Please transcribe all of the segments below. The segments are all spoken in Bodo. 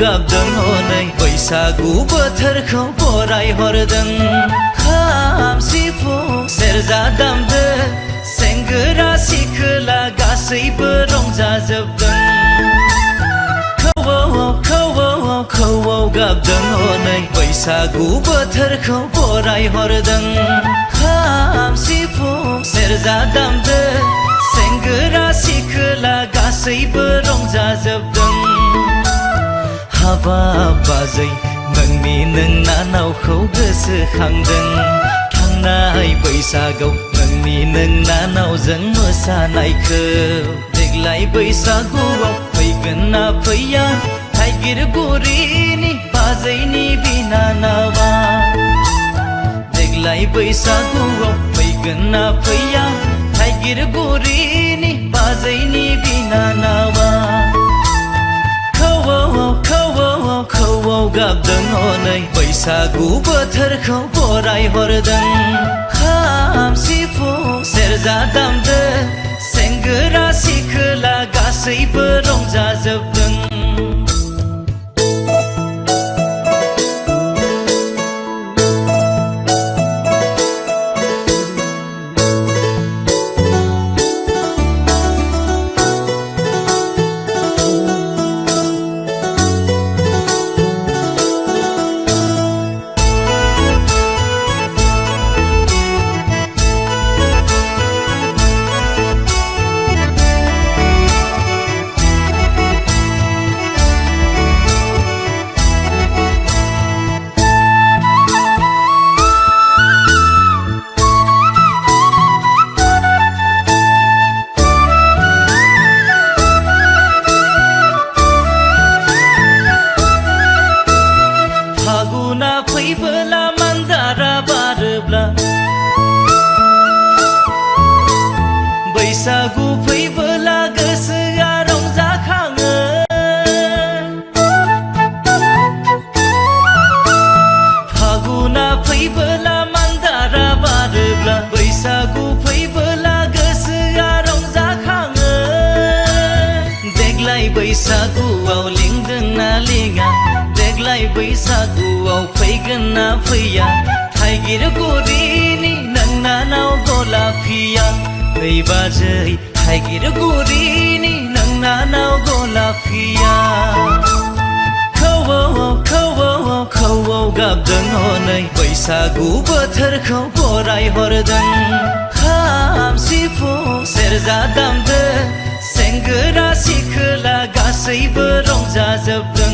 गाबदों हनै बैसागु बोथोरखौ बरायहरदों खाम सिफुं सेरजा दामदो सेंग्रा सिख्ला गासैबो रंजाजोबदों खौवौ गाबदों हनै बैसागु बोथोरखौ बरायहरदों खाम सिफुं सेरजा दामदो सेंग्रा सिख्ला गासैबो रंजाजोबदों हाबाब बाजै नोंनि नोंनानावखौ गोसोखांदों थांनाय बैसागआव नोंनि नोंनानावजों मोसानायखौ देग्लाय बैसागुआव फैगोन ना फैया थाइगिरगुरिनि बाजैनि बिनानावा देग्लाय बैसागुआव फैगोन ना फैया थाइगिरगुरिनि बाजैनि बिनानावा खौवौ गाबदों हनै बैसागु बोथोरखौ बरायहरदों खाम सिफुं सेरजा दामदो सेंग्रा सिख्ला गासैबो रंजाजोबदों फैबोला मान्दारा बारोब्ला बैसागु फैबोला गोसोआ रंजाखाङो फागुना फैबोला मान्दारा बारोब्ला बैसागु फैबोला गोसोआ रंजाखाङो देग्लाय बैसागुआव लिंदोंना लिङा देग्लाय बैसागुआव फैगोन ना फैया थाइगिरगुरिनि नोंनानाव गलाफिया ओइ बाजै थाइगिरगुरिनि नोंनानाव गलाफिया खौवौ गाबदों हनै बैसागु बोथोरखौ बरायहरदों खाम सिफुं सेरजा दामदो सेंग्रा सिख्ला गासैबो रंजाजोबदों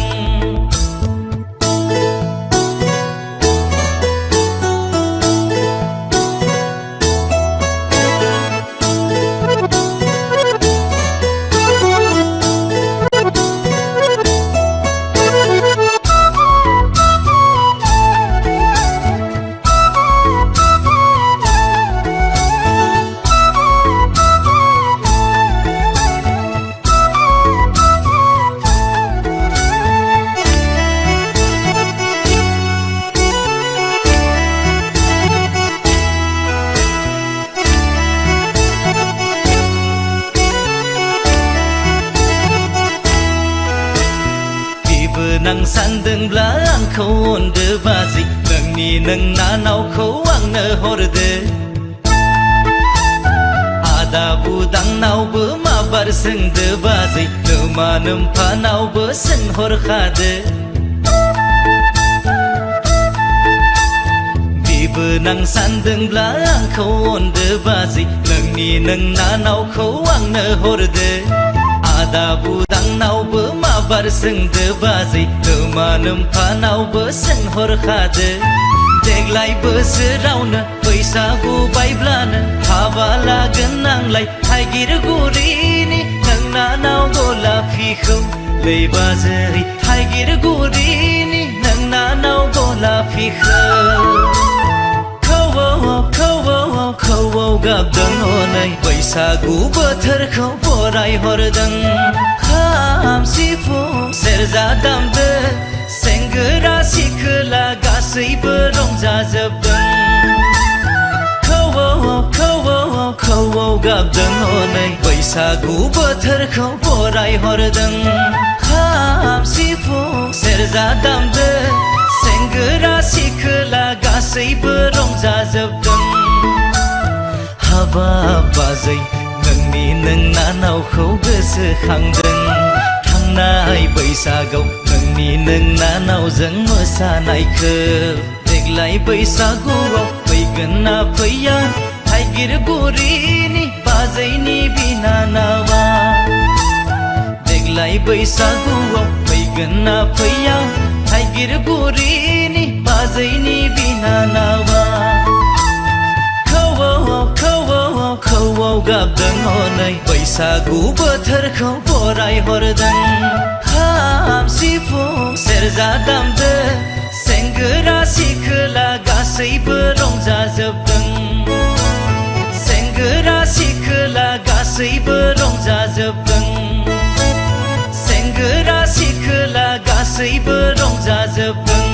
नां सानदोंब्ला आंखौ अनदो बाजै नोंनि नोंनानावखौ आंनो हरदो आदा बुदांनावबो माबार सोंदो बाजै नोमा नोम्फानावबो सोंहरखादो बेबो नां सानदोंब्ला आंखौ अनदो बाजै नोंनि नोंनानावखौ आंनो हरदो आदा बुदांनावबो माबार सोंदो बाजै नोमा नोम्फानावबो सोंहरखादो देग्लाय बोसोरावनो बैसागु बायब्लानो हाबा लागोन नांलाय थाइगिरगुरिनि नोंनानाव गलाफिखौ लै बाजै थाइगिरगुरिनि नोंनानाव गलाफिखौ खौवौ गाबदों हनै बैसागु बोथोरखौ बरायहरदों खाम सिफुं सेरजा दामदो सेंग्रा सिख्ला गासैबो रंजाजोबदों खौवौ गाबदों हनै बैसागु बोथोरखौ बरायहरदों खाम सिफुं आबा बाजै नोंनि नोंनानावखौ गोसोखांदों थांनाय बैसागआव नोंनि नोंनानावजों मोसानायखौ देग्लाय बैसागुआव फैगोन ना फैया थाइगिरगुरिनि बाजैनि बिनानावा देग्लाय बैसागुआव फैगोन ना फैया थाइगिरगुरिनि बाजैनि बिनानावा खौवौ गाबदों हनै बैसागु बोथोरखौ बराय हरदों खाम सिफुं सेरजा दामदो सेंग्रा सिख्ला गासैबो रंजाजोबदों सेंग्रा सिख्ला गासैबो रंजाजोबदों सेंग्रा सिख्ला गासैबो रंजाजोबदों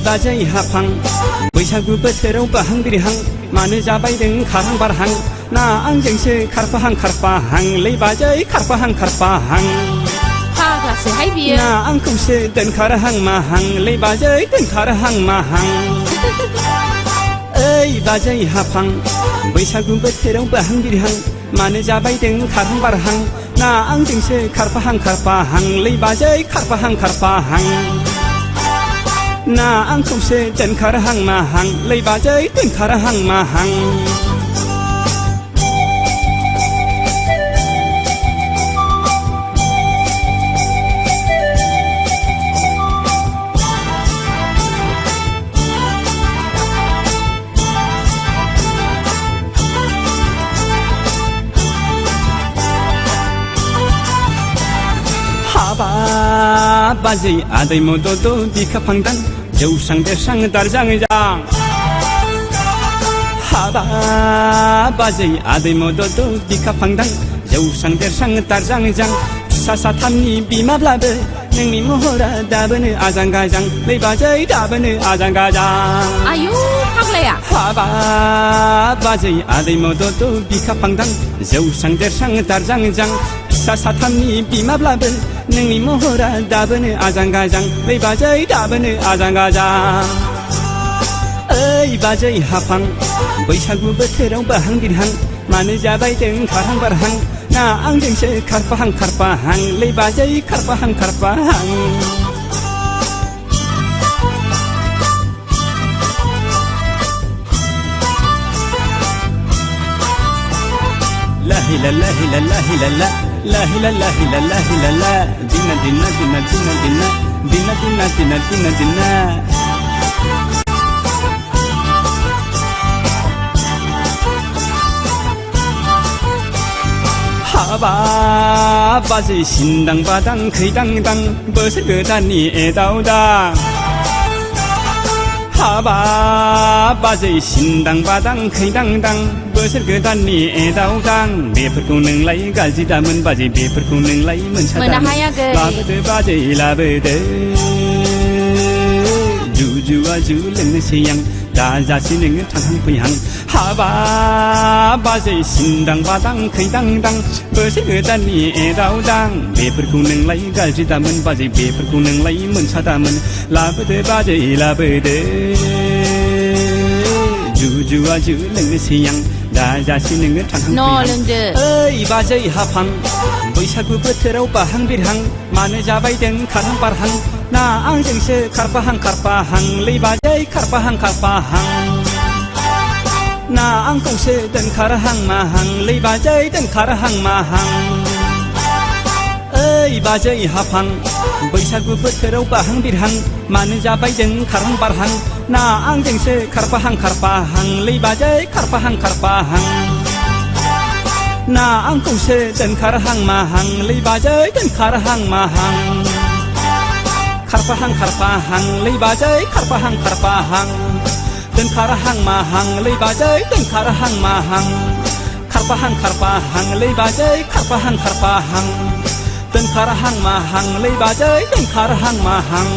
बाजै हाफां बैसागु बोथोराव बाहां बिरहां मानो जाबायदों खारहां बारहां ना आंजोंसो खारफाहां खारफाहांलै बाजै खारफाहां खारफाहां फाग्लासोहाय बियो ना आंखौसो दोनखारहां माहांलै बाजै दोनखारहां माहां ओइ बाजै हाफां बैसागु बोथोराव बाहां बिरहां मानो जाबायदों खारहां बारहां ना आंजोंसो खारफाहां खारफाहांलै बाजै खारफाहां खारफाहां ना आंखौसो दोनखारहां माहांलै बाजै दोनखारहां माहां बाजै आदै मदद बिखा फांदां जौस्रां देरस्रां दारजां जां हाबा बाजै आदै मदद बिखा फांदां जौस्रां देरस्रां दारजां जां फिसा साथामनि बिमाब्लाबो नोंनि महरा दाबोनो आजां गाजां लै बाजै दाबोनो आजां गाजां आयु फाग्लाया हाबा बाजै आदै मदद बिखा फांदां जौस्रां देरस्रां दारजां जां फिसा साथामनि बिमाब्लाबो नोंनि महरा दाबोनो आजां गाजां लै बाजै दाबोनो आजां गाजां ओइ बाजै हाफां बैसागु बोथोराव बाहां बिरहां मानो जाबायदों खारहां बारहां ना आंजोंसो खारफाहां खारफाहां लै बाजै खारफाहां खारफाहां लाहि ला लाहि ला लाहि ला ला लाहि ला लाहि ला लाहि ला ला दिना दिना दिना दिना दिना दिना दिना दिना दिना दिना हाबा बाजै सिन्दां बादां खैदां दां बोसोर गोदाननि एदावदां हाबा बाजै सिन्दां बादां खैदां दां बोसोर गोदाननि एदावदां बेफोरखौ नोंलाय गाज्रि दामोन बाजै बेफोरखौ नोंलाय मोनसादामोन लाबोदो बाजै लाबोदो जुजुआ जु लोंनोसै आं दाजासै नोङो थांहां फैहां हाबा बाजै सिन्दां बादां खैदां दां बोसोर गोदाननि एदावदां बेफोरखौ नोंलाय गाज्रि दामोन बाजै बेफोरखौ नोंलाय मोनसादामोन लाबोदो बाजै लाबोदो जुजुआ जु लोंनोसै आं दाजासै नोङो थांहां फैहां ओइ बाजै हाफां बैसागु बोथोराव बाहां बिरहां मानो जाबायदों खारहां बारहां ना आंजोंसो खारफाहां खारफाहां लै बाजै खारफाहां खारफाहां ना आंखौसो दोनखारहां माहां लै बाजै दोनखारहां माहां ओइ बाजै हाफां बैसागु बोथोराव बाहां बिरहां मानो जाबायदों खारहां बारहां ना आंजोंसो खारफाहां खारफाहां लै बाजै खारफाहां खारफाहां ना आंखौसो दोनखारहां माहां लै बाजै दोनखारहां माहां खारफाहां खारफाहां लै बाजै खारफाहां खारफाहां दोनखारहां माहां लै बाजै दोनखारहां माहां खारफाहां खारफाहां लै बाजै खारफाहां खारफाहां दोनखारहां माहां लै बाजै दोनखारहां माहां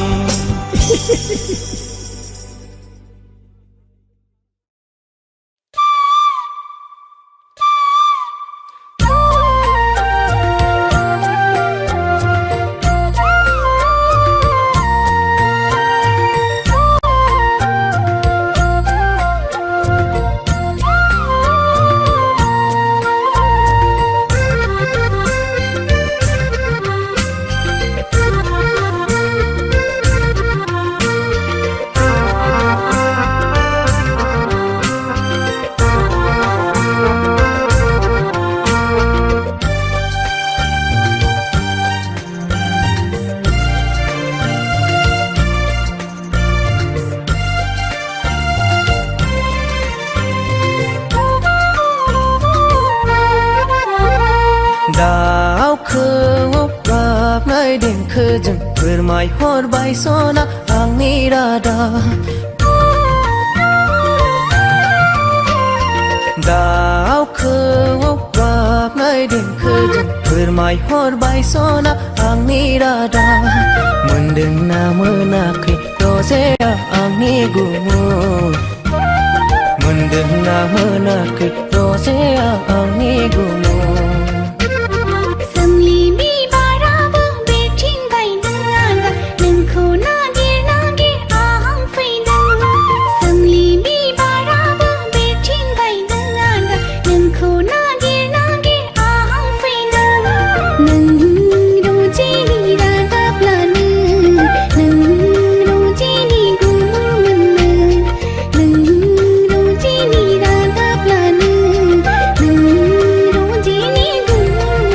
देंखोजों फोरमायहरबाय सना आंनि रादाब दाउ खौवौ गाबनाय देंखोजों फोरमायहरबाय सना आंनि रादा मोनदोंना मोनाखै रजेया आंनि गुमुर मोनदोंना मोनाखै रजेया आंनि गुमुर सोमलि बिबाराबो बेथिं बायदों आगा नोंखौ नागिर नागिर आं फैदों सोमलि बिबाराबो बेथिं बायदों आगा नोंखौ नागिर नागिर आं फैदों नों रजेनि रादाब्लानो नों रजेनि गुमुर मोनो नों रजेनि रादाब्लानो नों रजेनि गुमुर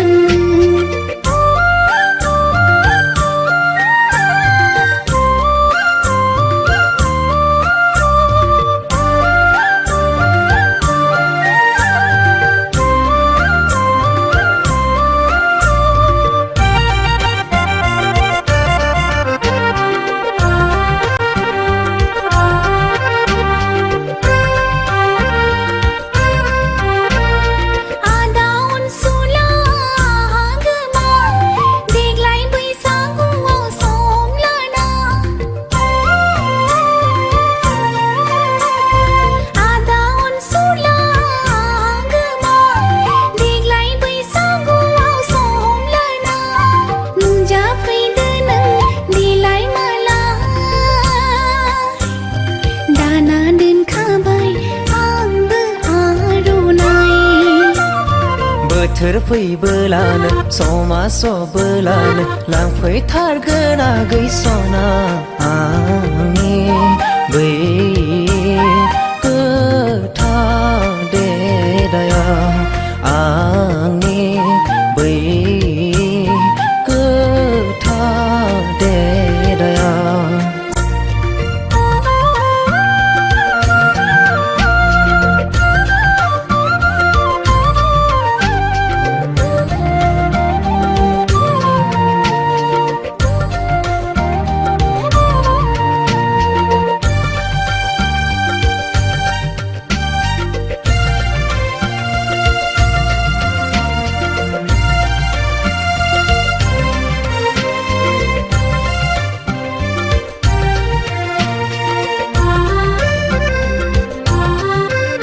आदा अनसुला आगोमा देग्लाय बैसागुआव सम लाना आदा अनसुला आगोमा देग्लाय बैसागुआव सम लाना नुजाफैदो नों देलाय माला दाना दोनखाबाय आंबो आर'नाइ बोथोर फैबोलानो समा सबोलानो लांफैथारगोन आगै सना आंनि बै गोथार देराया आंनि बै गोथार देराया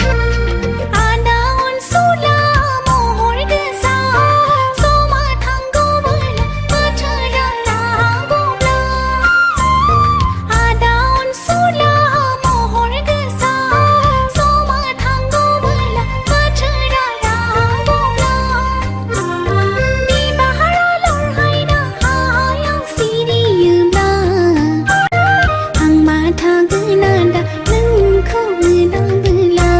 आदा अनसुला महर गोसा समा थांगौबोला बोथोरा रागौब्ला आदा अनसुला महर गोसा समा थांगौबोला बोथोरा रागौब्ला बिबारा लरहायना हायाव सिरियोब्ला आं माथा गोनादा नोंखौ मोनाबोला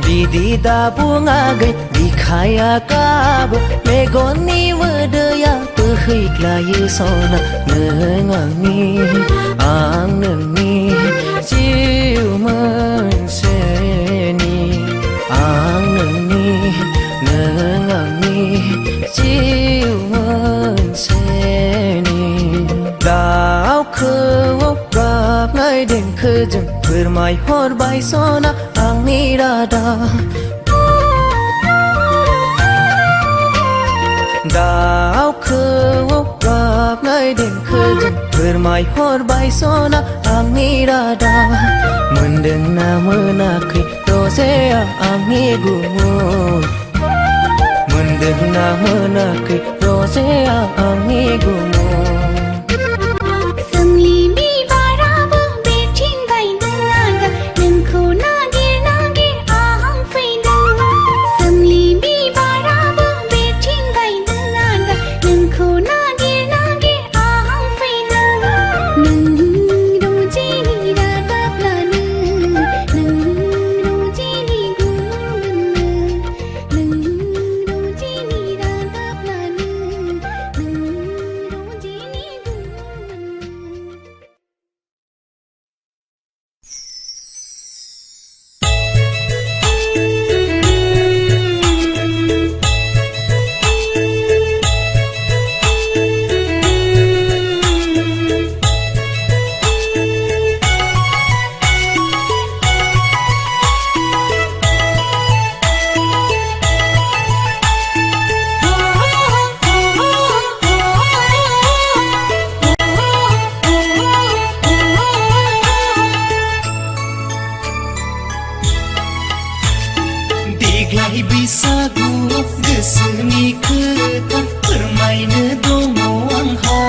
बिदि दा बुङाखै बिखाया गाबो मेगननि मोदैया बोहैग्लायो सना नों आं नोंनि जिउ मोनसेनि आं नोंनि नों आंनि जिउ मोनसेनि दाउखौआव गाबनाय देंखोजों फोरमायहरबाय सना आंनि रादा दाउखौआव गाबनाय देंखोजों फोरमायहरबाय सना आंनि रादा मोनदोंना मोनाखै रजेया आंनि गुमुर मोनदोंना मोनाखै रजेया आंनि गुमुर सोमलि बिबाराबो बेथिं बायदों आगा नोंखौ नागिर नागिर आं फैदों सोमलि बिबाराबो बेथिं बायदों आगा नोंखौ नागिर नागिर आं फैदों नों रजेनि रादाब्लानो नों रजेनि गुमुर मोनो गोसोनि खोथा फोरमायनो दङ आंहा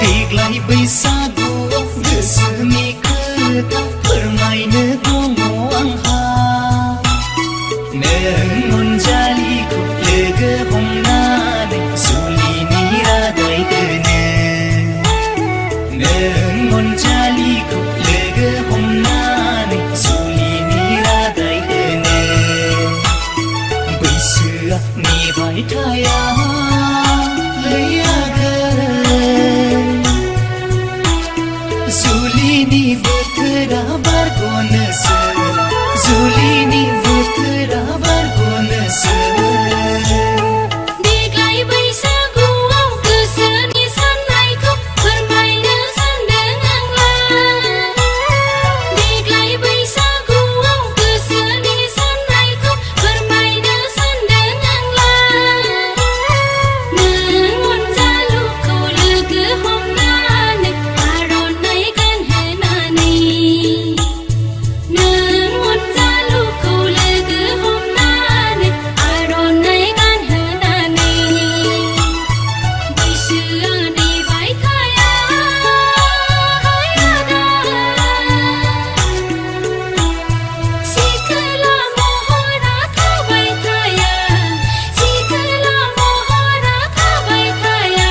देग्लाय बैसागुआव गोसोनि खोथा फोरमायनो दङ आंहा नों अनजालिखौ लोगो हमनानै जुलिनि रादाय होनो नों अनजालिखौ लोगो हमनानै जुलिनि रादाय होनो बैसोआ नेबाय थाया जुलिनि बोथोरा बारग'नोसै जुलिनि बोथोरा बारग'नोसै देग्लाय बैसागुआव गोसोनि साननायखौ फोरमायनो सानदों आंलाय देग्लाय बैसागुआव गोसोनि साननायखौ फोरमायनो सानदों आंलाय नों अनजालुखौ लोगो हमनानै आर'नाइ गानहोनानै नों अनजालुखौ लोगो हमनानै आर'नाइ गानहोनानै बैसोआ नेबाय थाया सिखोला महरा थाबाय थाया सिखोला महरा थाबाय थाया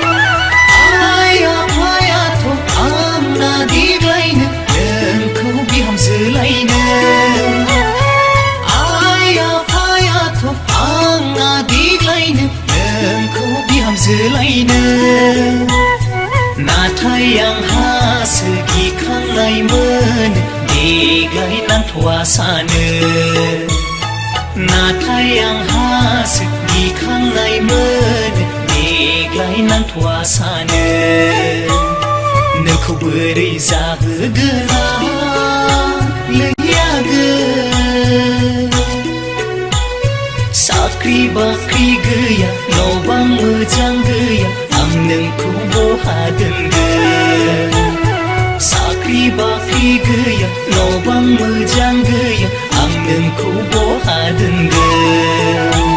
आइ आफायाथ' आंना देग्लायनो नोंखौ बिहामजो लायनो आइ आफायाथ' आंना देग्लायनो नोंखौ बिहामजो लायनो नाथाय आंहासो गिखांनायमोन देग्लाय नांथ'वा सानो नाथाय आंहासो गिखांनायमोन देग्लाय नांथ'वा सानो नोंखौ बोरै जाहोगोन लोगोआगोन साख्रि बाख्रि गैया न' बां मोजां गैया आं नोंखौ बहा दोनगोन साख्रि बाख्रि गैया न' बां मोजां गैया आं नोंखौ बहा दोनगोन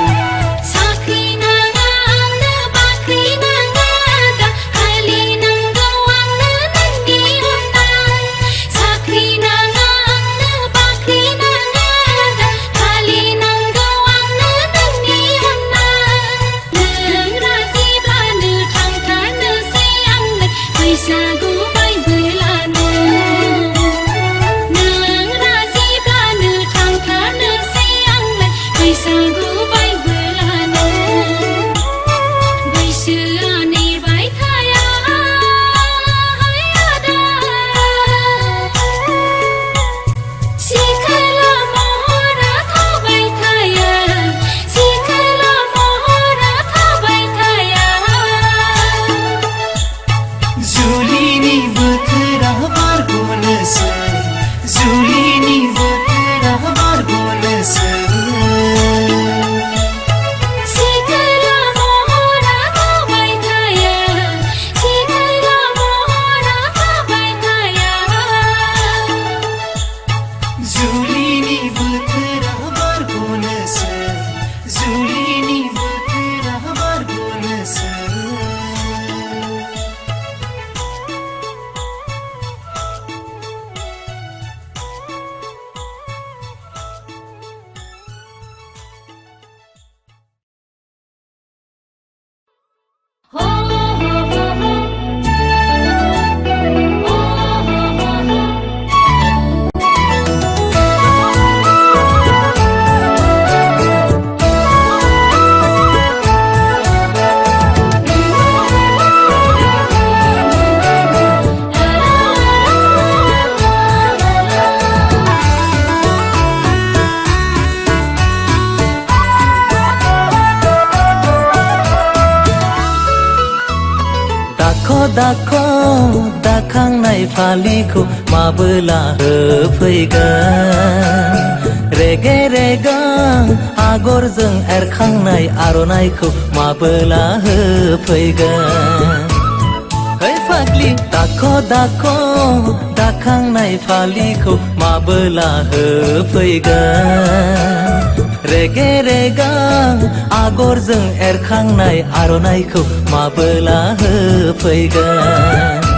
साख्रि नाङा आंनो बाख्रि नाङा दा खालि नांगौ आंनो नोंनि अननाय साख्रि नाङा आंनो बाख्रि नाङा दा खालि नांगौ आंनो नोंनि अननाय नों राजिब्लानो थांथारनोसै आंलाय बैसागु बायबोलानो नों राजिब्लानो थांथारनोसै आंलाय बैसागु बायबोलानो बैसोआ नेबाय थाया आदा सिखोला महरा थाबाय थाया सिखोला महरा थाबाय थाया जुलिनि बोथोरा बारग'नोसै जुलिनि बोथोरा बारग'नोसै सिखोला महरा थाबाय थाया सिखोला महरा थाबाय थाया जुलिनि बोथोरा बारग'नोसै जुलिनि बोथोरा बारग'नोसै दाखांनाय फालिखौ माबोला होफैगोन रेगे रेगां आगरजों एरखांनाय आर'नाइखौ माबोला होफैगोन है फाग्लि दाखांनाय फालिखौ माबोला होफैगोन रेगे रेगां आगरजों एरखांनाय आर'नाइखौ माबोला होफैगोन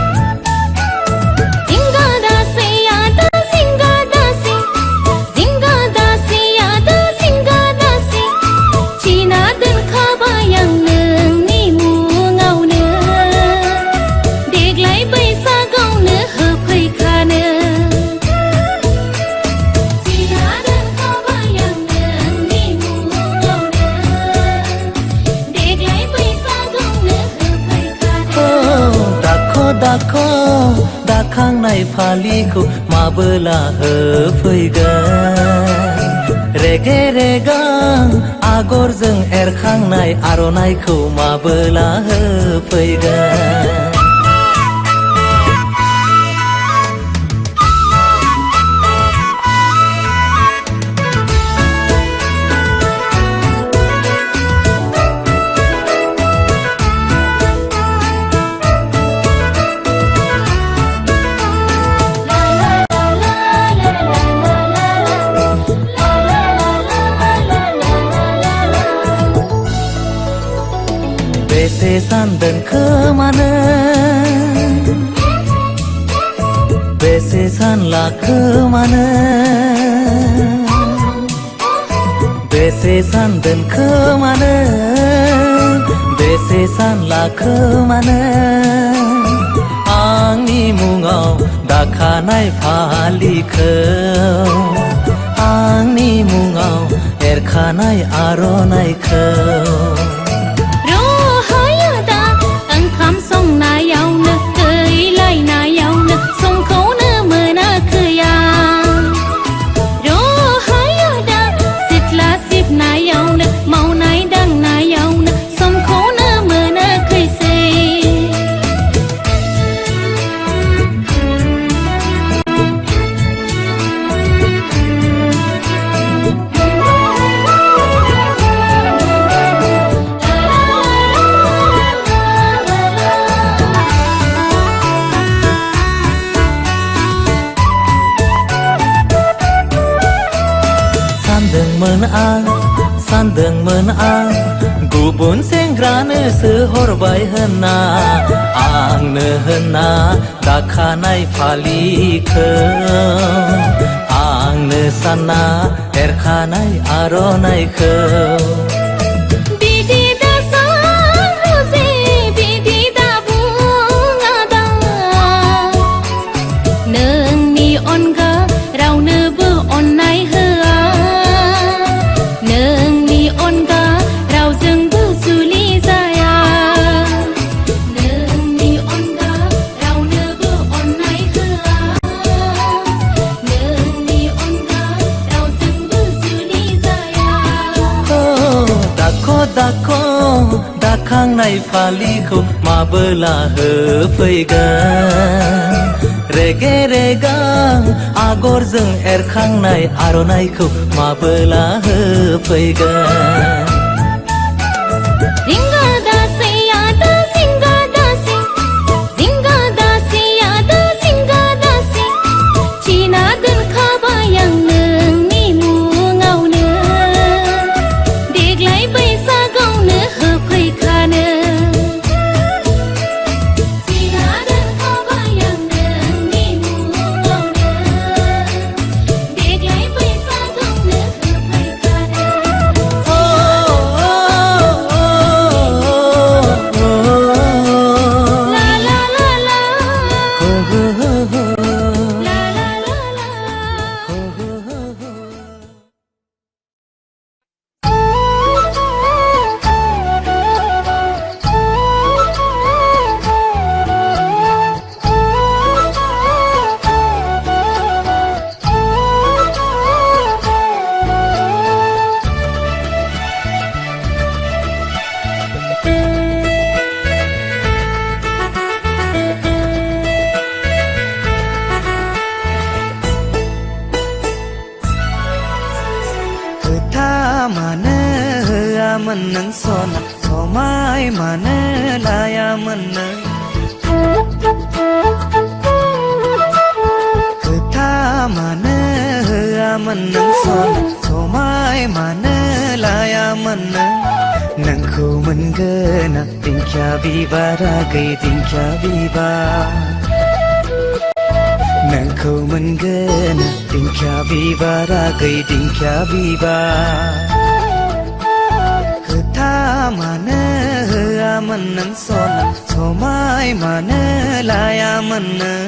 दाखांनाय फालिखौ माबोला होफैगोन रेगे रेगां आगरजों एरखांनाय आर'नाइखौ माबोला होफैगोन बेसे सानदों खोमानो बेसे सानला खोमानो बेसे सानदों खोमानो बेसे सानला खोमानो आंनि मुङाव दाखानाय फालिखौ आंनि मुङाव एरखानाय आर'नाइखौ संनायावनो गैलायनायावनो समखौनो मोनाखैया रहायो दा सिथ्ला सिबनायावनो मावनाय दांनायावनो समखौनो मोनाखैसै सानदोंमोन आं गुबुन सेंग्रानोसो हरबाय होनना आंनो होनना दाखानाय फालिखौ आंनो सानना एरखानाय आर'नाइखौ नोंनि अनगा रावनोबो अननाय होआ नोंनि अनगा रावजोंबो जुलि जाया नोंनि अनगा रावनोबो अननाय होआ नोंनि अनगा रावजोंबो जुलि जाया दाखांनाय फालिखौ माबोला होफैगोन रेगे रेगां आगरजों एरखांनाय आर'नाइखौ माबोला होफैगोन लायामोन नों सना समाय मानो लायामोन नों खोथा मानो होआमोन नों सना समाय मानो लायामोन नों नोंखौ मोनगोन दिंखिया बिबारा गै दिंखिया बिबार नोंखौ मोनगोन दिंखिया बिबारा गै दिंखिया बिबार खोथा मानो होआमोन नों सना समाय मानो लायामोन नों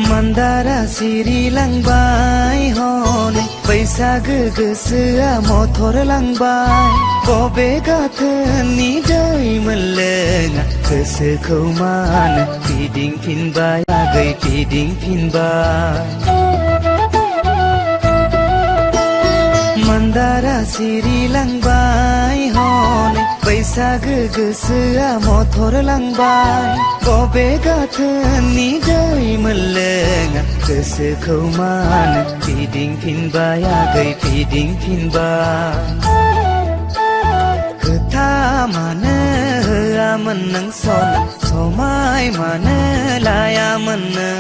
मान्दारा सिरिलांबाय हनै बैसागो गोसोआ मथर लांबाय बबे गाथोननि दै मोनलोङा गोसोखौ मानो फिदिंफिनबाय आगै फिदिंफिनबाय मान्दारा सिरिलांबाय हनै बैसागो गोसोआ मथर लांबाय बबे गाथोननि दै मोनलोङा गोसोखौ मानो फिदिंफिनबाय आगै फिदिंफिनबाय खोथा मानो होआमोन नों सना समाय मानो लायामोन नों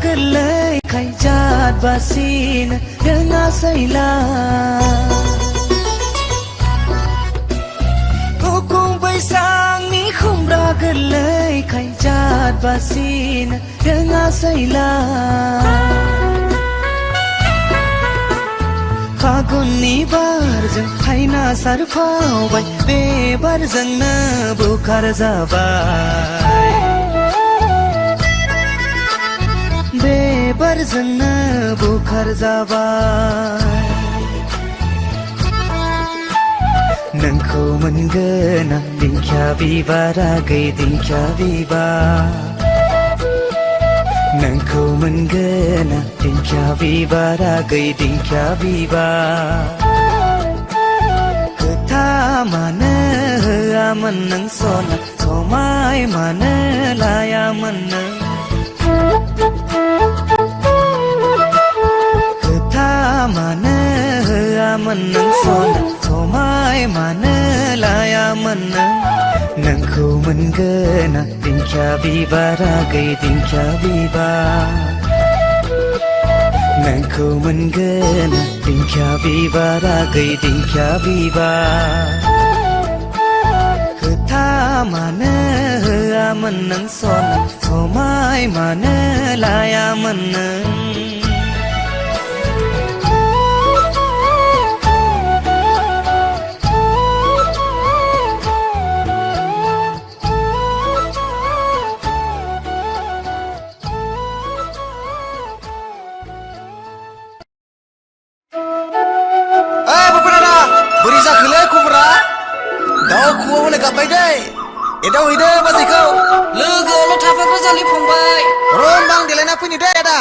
गोरलै खायजाद बासिनो रोङा सैला कुकु बैसांनि खुमब्रा गोरलै खायजाद बासिनो रोङा सैला फागुननि बारजों हायना सारफावबाय बे बारजोंनो बुखार जाबाय बे बारजोंनो बुखार जाबाय नोंखौ मोनगोन दिंखिया बिबारा गै दिंखिया बिबार नोंखौ मोनगोन दिंखिया बिबारा गै दिंखिया बिबार खोथा मानो होआमोन नों सना समाय मानो लायामोन नों खोथा मानो होआमोन नों सना समाय मानो लायामोन नों नोंखौ मोनगोन दिंखिया बिबारा गै दिंखिया बिबार नोंखौ मोनगोन दिंखिया बिबारा गै दिंखिया बिबार खोथा मानो होआमोन नों सना समाय मानो लायामोन नों बोरै जाखोलै खबरा दाउ खौवौ हनै गाबबाय दै एदावहैदो बाजैखौ लोगोआवल' थाफाग्रा जालि फंबाय र' होनबा आं देलायना फैनि दै आदा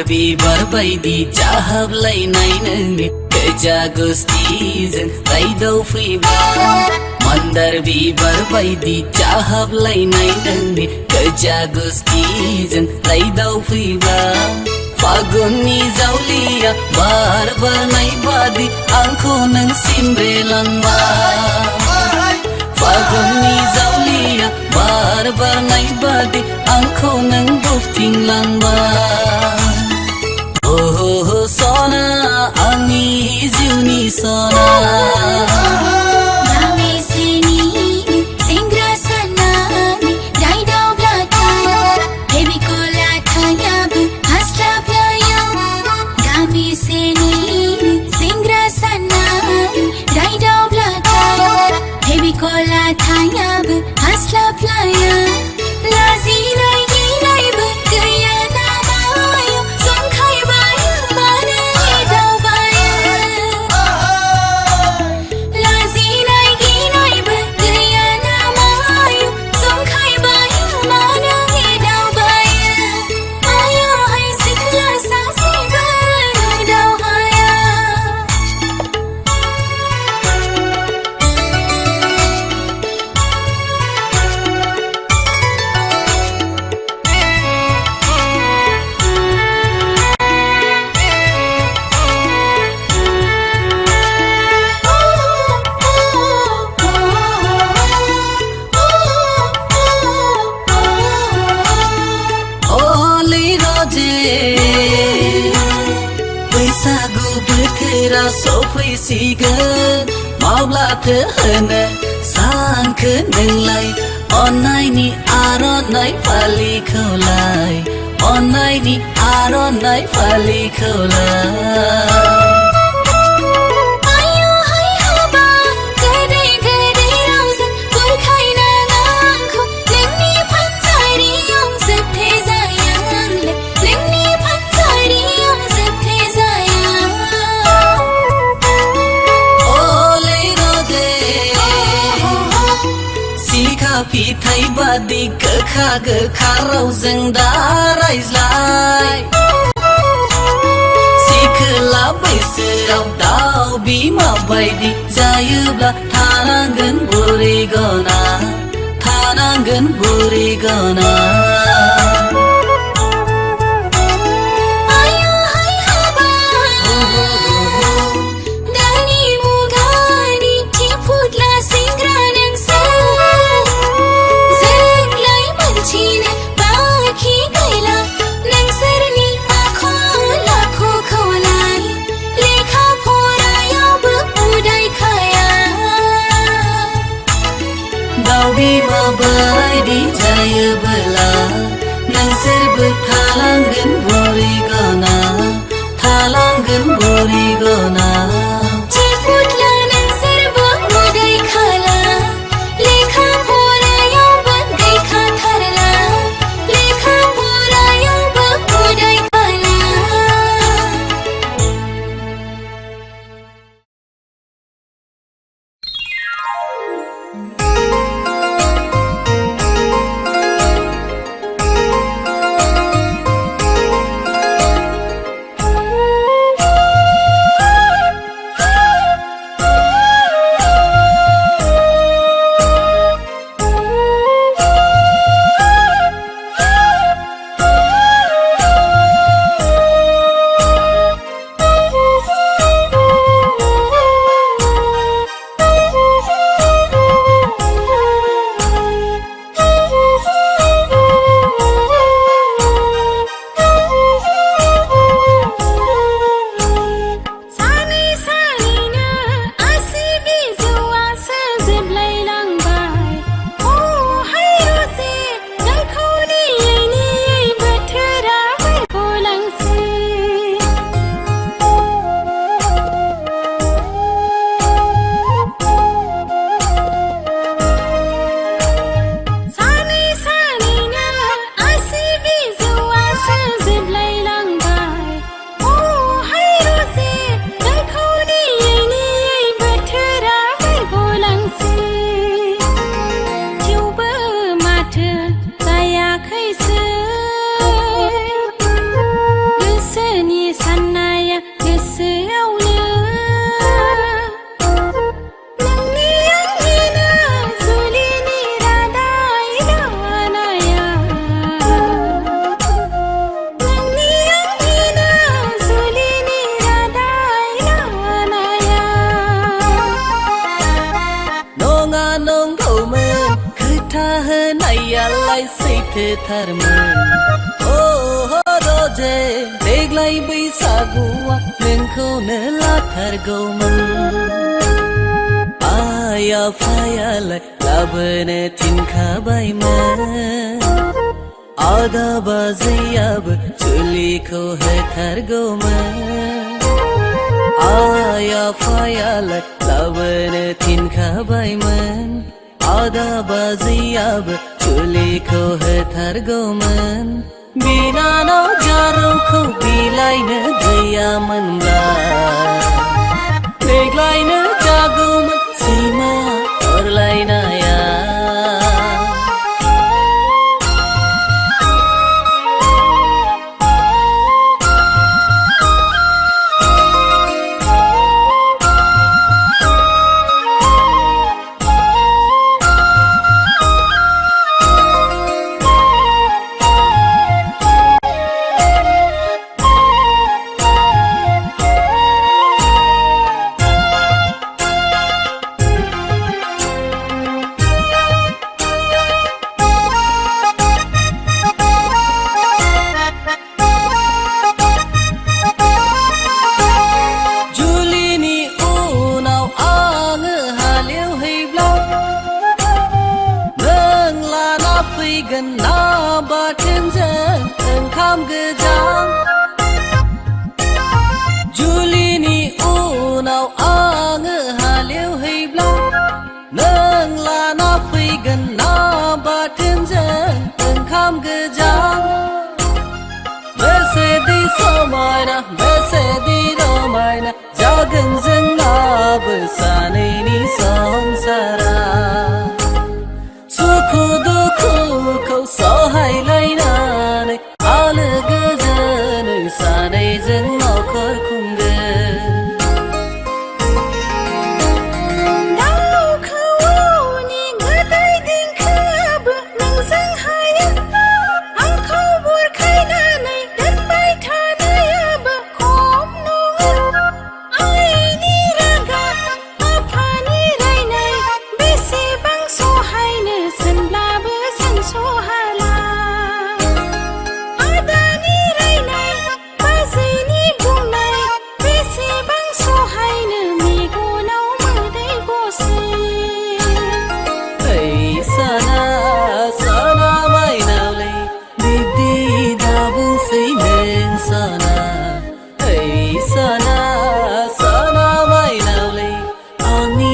बिबार बायदि जाहाबलायनाय नोंनि गोजा गुस्थिजों रायदाव फैबाय Mandar bibar baidi cahap lainai dengni Kerja gustijan laidau fiba Faguni zaulia bar nai badi Angko nang simbre langba Faguni zaulia bar nai badi Angko nang bukting langba Oh sona ani ziuni sona Kola thayab hasla playa lazi nai ginai bergaya namayo song khai baya mana edau baya lazi nai ginai bergaya namayo song khai baya mana edau baya ayo hai sikla sasi berdau haya बैसागु बोथोरा सफैसिगोन माब्लाथो होनो सानखो नोंलाय अननायनि आर'नाइ फालिखौलाय अननायनि आर'नाइ फालिखौलाय Pitai badi gekha rauzeng da raizlai Sikela बैसोआव दाउ बिमा बायदि जायोब्ला थानांगोन बुरै गना थानांगोन बुरै गना Biमा baidi jayobola नोंसोरबो थालांगोन बुरै गना थालांगोन बुरै गना गोथारमोन दजे देग्लाय बैसागुआ नोंखौनो लाथारगौमोन आइ आफायालाय लाबोनो थिनखाबायमोन आदा बाजैयाबो जुलिखौ होथारगौमोन आइ आफायालाय लाबोनो थिनखाबायमोन आदा बाजैयाबो जुलिखौ होथारगौमोन बिनानाव जारौखौ बिलाइनो गैयामोनब्ला देग्लायनो जागौमोन सैमा अरलायनाया जुलिनि उनाव आङो हालेवहैब्ला नों लाना फैगोन ना बाथोनजों ओंखाम गोजां बेसेदि समायना बेसेदि रमायना जागोन जोंनाबो सानैनि संसारा सुखु दुखुखौ सहायलायनानै आलो गोजोनै सानैजों न'खर खुंगोन दाउ खौवौनि गोदै देंखोआबो नोंजों हायो आंखौ बुरखायनानै दोनबाय थानायाबो खम नङा आइनि रागा आफानि रायनाय बेसेबां सहायनो सानब्लाबो सानस'हाला आदानि रायनाय बाजैनि बुंनाय बेसेबां सहायनो मेगनाव मोदै गसै साना साना माइनावलै बिब्दि दाबुंसै नों साना साना साना माइनावलै आंनि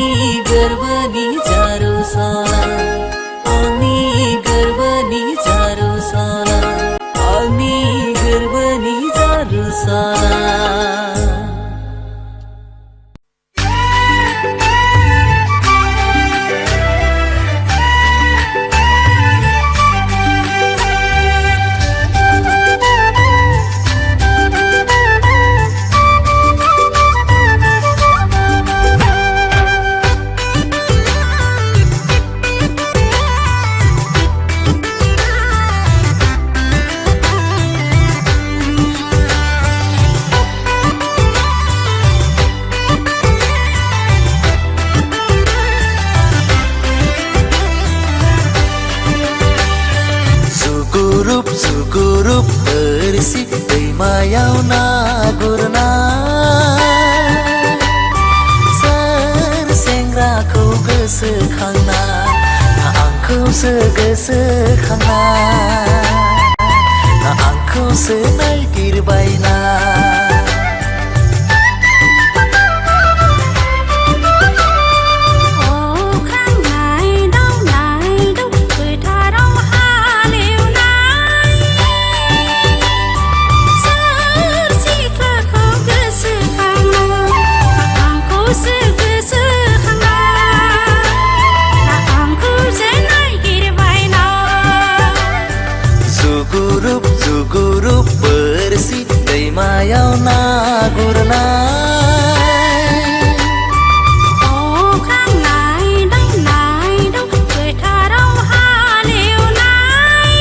गोरबोनि जारु साना आंनि गोरबोनि जारु साना आंनि गोरबोनि जारु साना जुगुरुब बोरसि दैमायाव ना गुरनाय सोर सेंग्राखौ गोसोखांना ना आंखौसो गोसोखांना ना आंखौसो नायगिरबायना जुगुरुब बोरसि दैमायाव ना गुरनाय अख्रां नायदाव फोथाराव हालेवनाय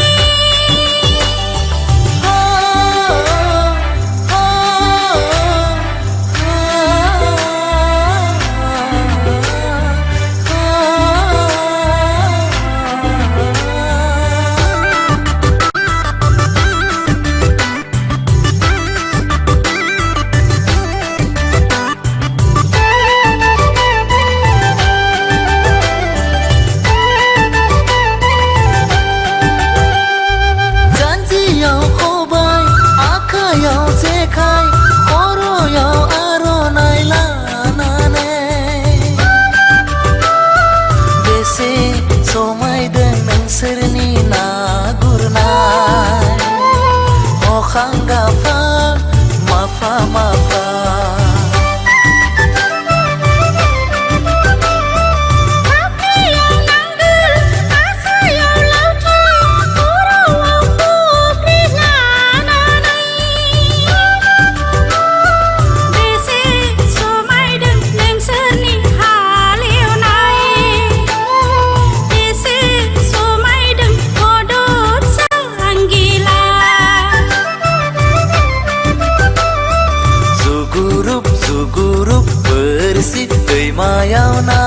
Cugurup bersih दैमायाव ना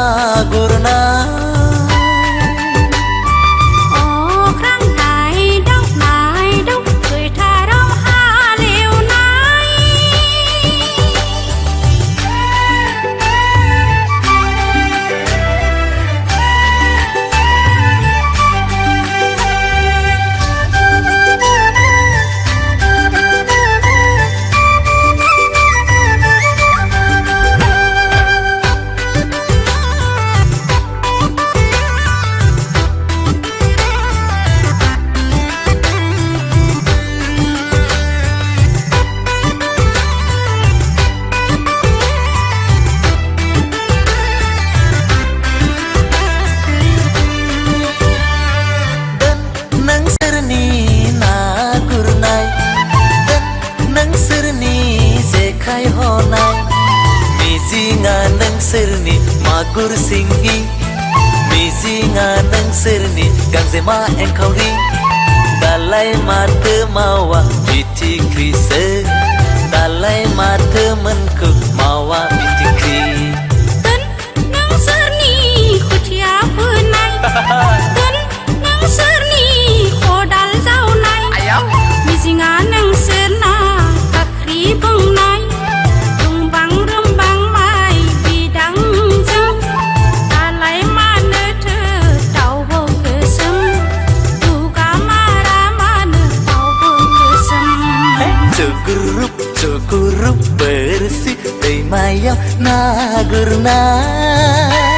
गुरनाय अख्रां नायदाव फोथाराव हालेवनाय Kai honai mizinga nang serni magur singgi mizinga nang serni gangzema engkauri dalai mata mawa pitikri se dalai mata menku mawa pitikri dan nang serni khotia punai dan nang serni khodal jaunai mizinga nang serna kakri bungnai Cugurup bersih दैमायाव ना गुरनाय